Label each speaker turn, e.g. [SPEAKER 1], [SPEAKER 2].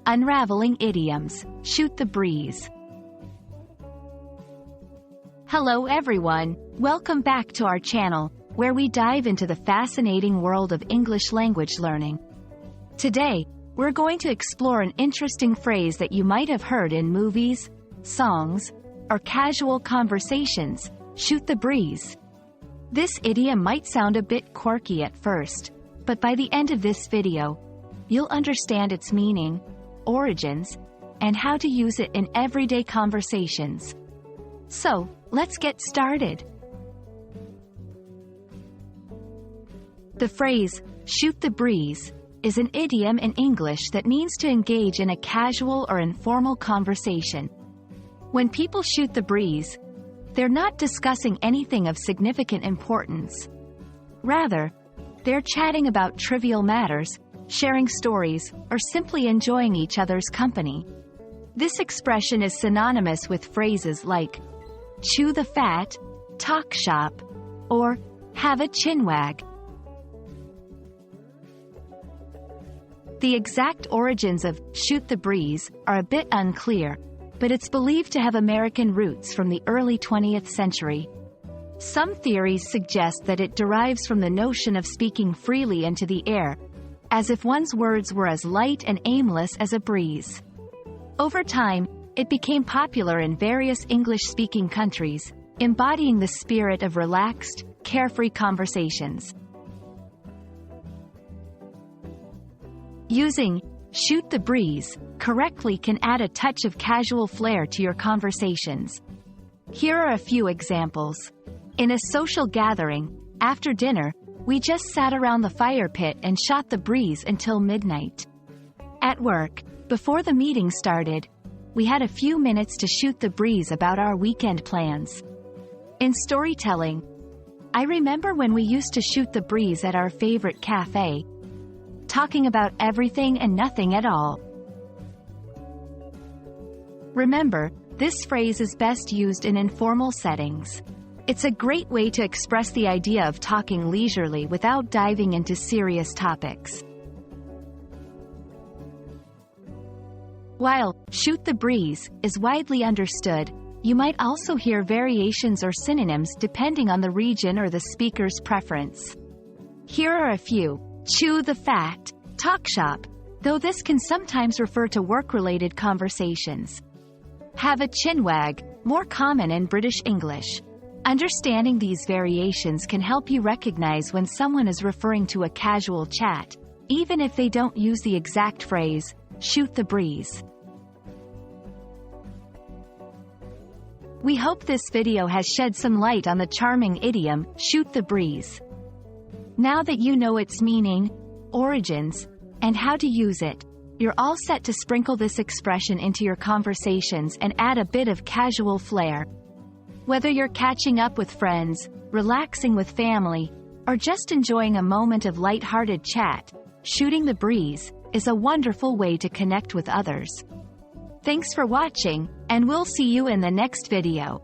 [SPEAKER 1] Unraveling Idioms, Shoot the Breeze. Hello everyone, welcome back to our channel, where we dive into the fascinating world of English language learning. Today, we're going to explore an interesting phrase that you might have heard in movies, songs, or casual conversations: shoot the breeze. This idiom might sound a bit quirky at first, but by the end of this video, you'll understand its meaning, origins, and how to use it in everyday conversations. So, let's get started. The phrase, shoot the breeze, is an idiom in English that means to engage in a casual or informal conversation. When people shoot the breeze, they're not discussing anything of significant importance. Rather, they're chatting about trivial matters, sharing stories, or simply enjoying each other's company. This expression is synonymous with phrases like chew the fat, talk shop, or have a chinwag. The exact origins of shoot the breeze are a bit unclear, but it's believed to have American roots from the early 20th century. Some theories suggest that it derives from the notion of speaking freely into the air, as if one's words were as light and aimless as a breeze. Over time, it became popular in various English-speaking countries, embodying the spirit of relaxed, carefree conversations. Using shoot the breeze correctly can add a touch of casual flair to your conversations. Here are a few examples. In a social gathering, after dinner, we just sat around the fire pit and shot the breeze until midnight. At work, before the meeting started, we had a few minutes to shoot the breeze about our weekend plans. In storytelling, I remember when we used to shoot the breeze at our favorite cafe, talking about everything and nothing at all. Remember, this phrase is best used in informal settings. It's a great way to express the idea of talking leisurely without diving into serious topics. While shoot the breeze is widely understood, you might also hear variations or synonyms depending on the region or the speaker's preference. Here are a few. Chew the fat, talk shop, though this can sometimes refer to work-related conversations. Have a chinwag, more common in British English. Understanding these variations can help you recognize when someone is referring to a casual chat, even if they don't use the exact phrase, shoot the breeze. We hope this video has shed some light on the charming idiom, shoot the breeze. Now that you know its meaning, origins, and how to use it, you're all set to sprinkle this expression into your conversations and add a bit of casual flair. Whether you're catching up with friends, relaxing with family, or just enjoying a moment of light-hearted chat, shooting the breeze is a wonderful way to connect with others. Thanks for watching, and we'll see you in the next video.